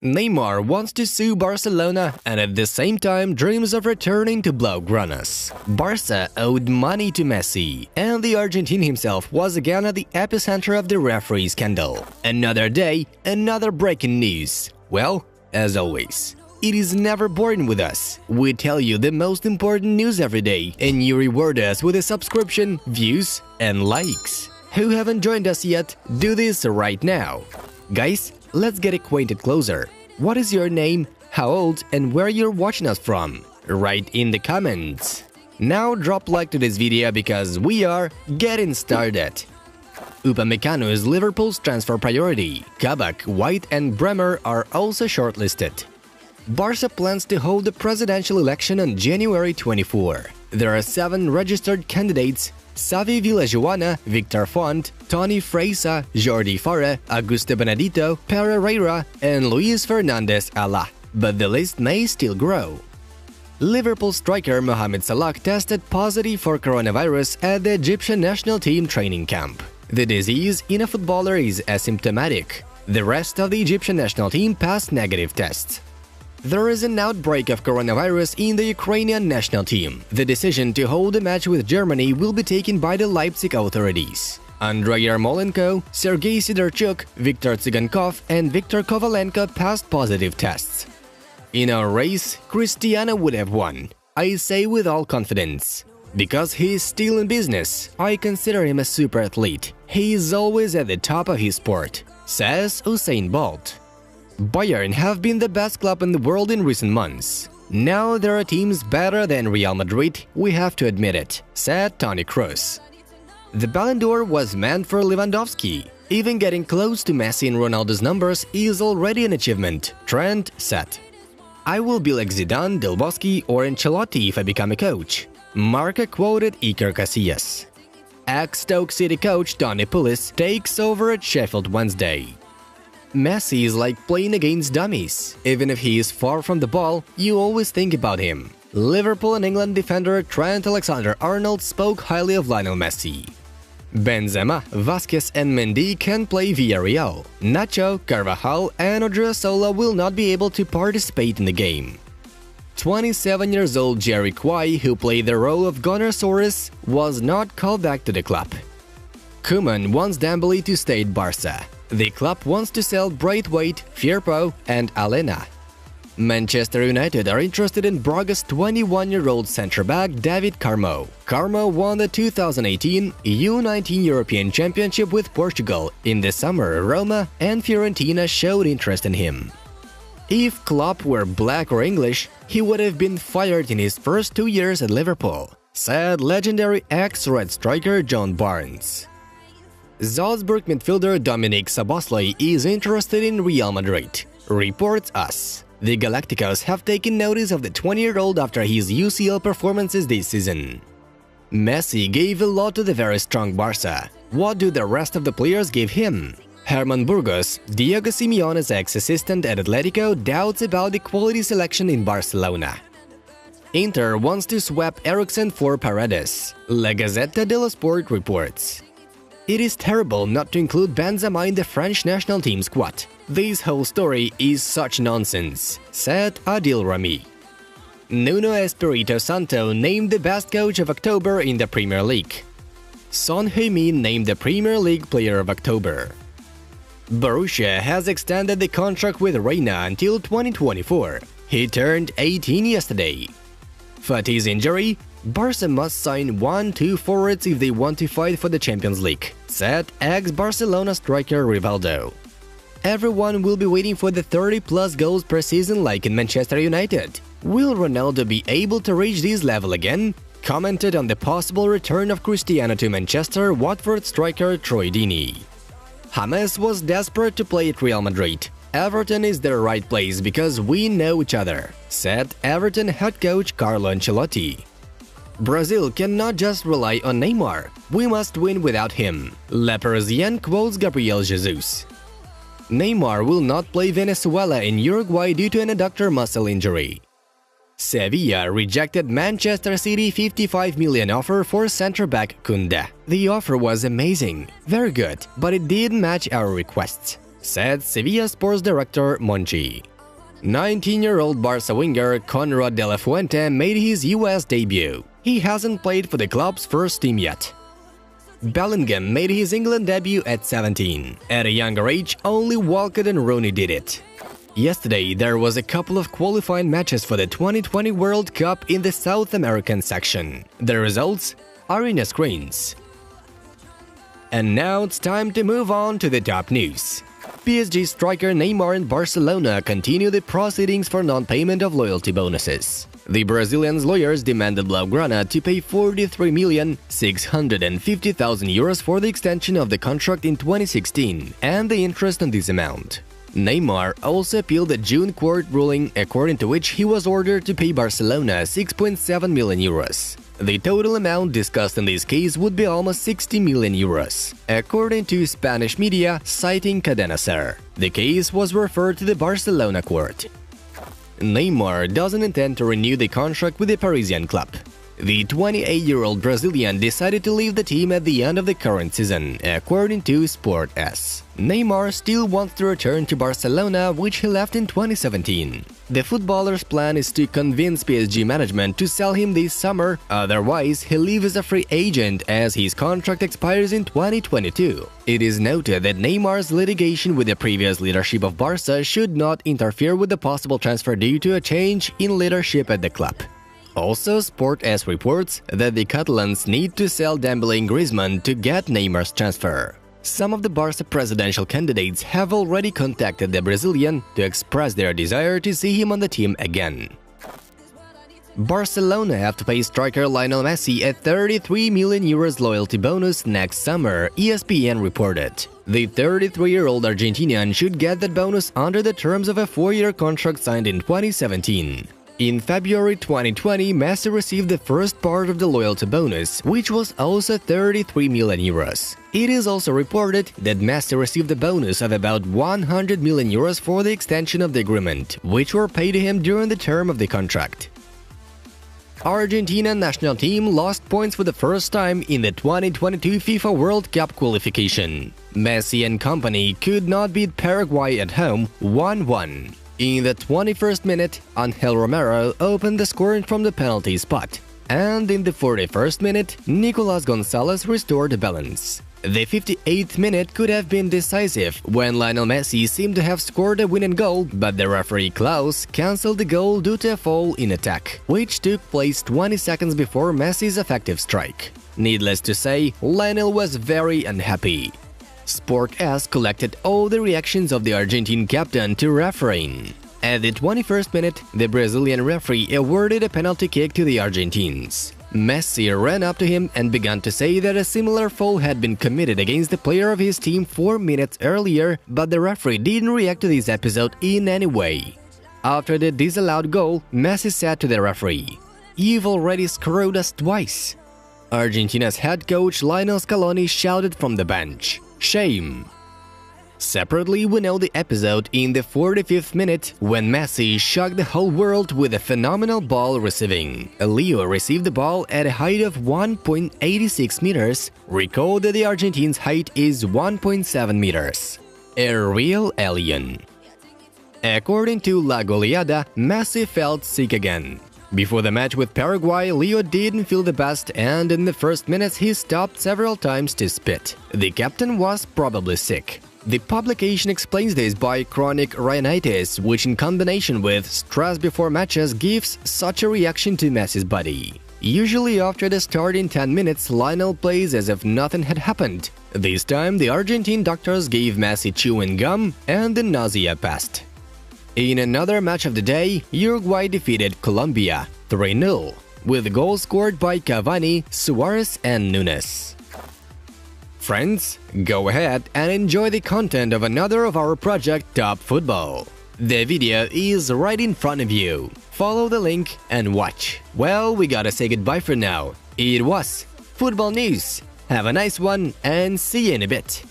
Neymar wants to sue Barcelona and at the same time dreams of returning to Blaugranas. Barca owed money to Messi, and the Argentine himself was again at the epicenter of the referee scandal. Another day, another breaking news. Well, as always, it is never boring with us. We tell you the most important news every day, and you reward us with a subscription, views, and likes. Who haven't joined us yet? Do this right now. Guys, let's get acquainted closer. What is your name, how old, and where you're watching us from? Write in the comments. Now drop like to this video because we are getting started. Upamecano is Liverpool's transfer priority. Kabak, White and Bremer are also shortlisted. Barca plans to hold the presidential election on January 24. There are 7 registered candidates: Xavi Villajoana, Victor Font, Toni Freisa, Jordi Farah, Augusto Benedito, Pereira, and Luis Fernandez Ala. But the list may still grow. Liverpool striker Mohamed Salah tested positive for coronavirus at the Egyptian national team training camp. The disease in a footballer is asymptomatic. The rest of the Egyptian national team passed negative tests. There is an outbreak of coronavirus in the Ukrainian national team. The decision to hold a match with Germany will be taken by the Leipzig authorities. Andrei Yarmolenko, Sergei Sidorchuk, Viktor Tsygankov, and Viktor Kovalenko passed positive tests. In our race, Cristiano would have won. I say with all confidence. Because he is still in business, I consider him a super athlete. He is always at the top of his sport, says Usain Bolt. Bayern have been the best club in the world in recent months. Now there are teams better than Real Madrid, we have to admit it, said Toni Kroos. The Ballon d'Or was meant for Lewandowski. Even getting close to Messi and Ronaldo's numbers is already an achievement, Trent said. I will be like Zidane, Del Bosque or Ancelotti if I become a coach. Marca quoted Iker Casillas. Ex-Stoke City coach Tony Pulis takes over at Sheffield Wednesday. Messi is like playing against dummies. Even if he is far from the ball, you always think about him. Liverpool and England defender Trent Alexander-Arnold spoke highly of Lionel Messi. Benzema, Vasquez and Mendy can play Villarreal. Nacho, Carvajal and Odriozola will not be able to participate in the game. 27 years old Jerry Quay, who played the role of Gunnar Soares, was not called back to the club. Koeman wants Dembele to stay at Barca. The club wants to sell Braithwaite, Firpo and Alena. Manchester United are interested in Braga's 21-year-old centre-back David Carmo. Carmo won the 2018 U19 European Championship with Portugal. In the summer, Roma and Fiorentina showed interest in him. If Klopp were black or English, he would have been fired in his first 2 years at Liverpool, said legendary ex-Red striker John Barnes. Salzburg midfielder Dominik Szoboszlai is interested in Real Madrid, reports US. The Galacticos have taken notice of the 20-year-old after his UCL performances this season. Messi gave a lot to the very strong Barca. What do the rest of the players give him? Herman Burgos, Diego Simeone's ex-assistant at Atletico, doubts about the quality selection in Barcelona. Inter wants to swap Eriksen for Paredes, La Gazzetta dello Sport reports. It is terrible not to include Benzema in the French national team squad. This whole story is such nonsense, said Adil Rami. Nuno Espirito Santo named the best coach of October in the Premier League. Son Heung-min named the Premier League Player of October. Borussia has extended the contract with Reina until 2024. He turned 18 yesterday. Fati's injury? Barca must sign 1-2 forwards if they want to fight for the Champions League, said ex-Barcelona striker Rivaldo. Everyone will be waiting for the 30-plus goals per season like in Manchester United. Will Ronaldo be able to reach this level again? Commented on the possible return of Cristiano to Manchester, Watford striker Troy Deeney. James was desperate to play at Real Madrid. Everton is the right place because we know each other, said Everton head coach Carlo Ancelotti. Brazil cannot just rely on Neymar. We must win without him. Le Parisien quotes Gabriel Jesus. Neymar will not play Venezuela in Uruguay due to an adductor muscle injury. Sevilla rejected Manchester City $55 million offer for centre-back Koundé. The offer was amazing, very good, but it didn't match our requests. said Sevilla sports director Monchi. 19-year-old Barca winger Conrad de la Fuente made his US debut. He hasn't played for the club's first team yet. Bellingham made his England debut at 17. At a younger age, only Walcott and Rooney did it. Yesterday, there was a couple of qualifying matches for the 2020 World Cup in the South American section. The results are in your screens. And now it's time to move on to the top news. PSG striker Neymar and Barcelona continue the proceedings for non-payment of loyalty bonuses. The Brazilian's lawyers demanded Blaugrana to pay 43,650,000 euros for the extension of the contract in 2016 and the interest on this amount. Neymar also appealed the June court ruling, according to which he was ordered to pay Barcelona 6.7 million euros. The total amount discussed in this case would be almost 60 million euros, according to Spanish media citing Cadena Ser. The case was referred to the Barcelona court. Neymar doesn't intend to renew the contract with the Parisian club. The 28-year-old Brazilian decided to leave the team at the end of the current season, according to Sport S. Neymar still wants to return to Barcelona, which he left in 2017. The footballer's plan is to convince PSG management to sell him this summer, otherwise he'll leave as a free agent as his contract expires in 2022. It is noted that Neymar's litigation with the previous leadership of Barca should not interfere with the possible transfer due to a change in leadership at the club. Also, Sport S reports that the Catalans need to sell Dembélé and Griezmann to get Neymar's transfer. Some of the Barca presidential candidates have already contacted the Brazilian to express their desire to see him on the team again. Barcelona have to pay striker Lionel Messi a 33 million euros loyalty bonus next summer, ESPN reported. The 33-year-old Argentinian should get that bonus under the terms of a 4-year contract signed in 2017. In February 2020, Messi received the first part of the loyalty bonus, which was also 33 million euros. It is also reported that Messi received a bonus of about 100 million euros for the extension of the agreement, which were paid to him during the term of the contract. Argentina national team lost points for the first time in the 2022 FIFA World Cup qualification. Messi and company could not beat Paraguay at home 1-1. In the 21st minute, Angel Romero opened the scoring from the penalty spot, and in the 41st minute, Nicolas Gonzalez restored the balance. The 58th minute could have been decisive when Lionel Messi seemed to have scored a winning goal, but the referee Klaus cancelled the goal due to a foul in attack, which took place 20 seconds before Messi's effective strike. Needless to say, Lionel was very unhappy. Sport S collected all the reactions of the Argentine captain to refereeing. At the 21st minute, the Brazilian referee awarded a penalty kick to the Argentines. Messi ran up to him and began to say that a similar foul had been committed against the player of his team 4 minutes earlier, but the referee didn't react to this episode in any way. After the disallowed goal, Messi said to the referee, "You've already screwed us twice." Argentina's head coach Lionel Scaloni shouted from the bench, "Shame." Separately, we know the episode in the 45th minute when Messi shocked the whole world with a phenomenal ball receiving. Leo received the ball at a height of 1.86 meters. Recall that the Argentines' height is 1.7 meters. A real alien. According to La Goleada, Messi felt sick again. Before the match with Paraguay, Leo didn't feel the best, and in the first minutes he stopped several times to spit. The captain was probably sick. The publication explains this by chronic rhinitis, which in combination with stress before matches gives such a reaction to Messi's body. Usually after the start in 10 minutes, Lionel plays as if nothing had happened. This time, the Argentine doctors gave Messi chewing gum and the nausea passed. In another match of the day, Uruguay defeated Colombia 3-0, with goals scored by Cavani, Suarez and Nunes. Friends, go ahead and enjoy the content of another of our project Top Football. The video is right in front of you. Follow the link and watch. Well, we gotta say goodbye for now. It was Football News. Have a nice one and see you in a bit.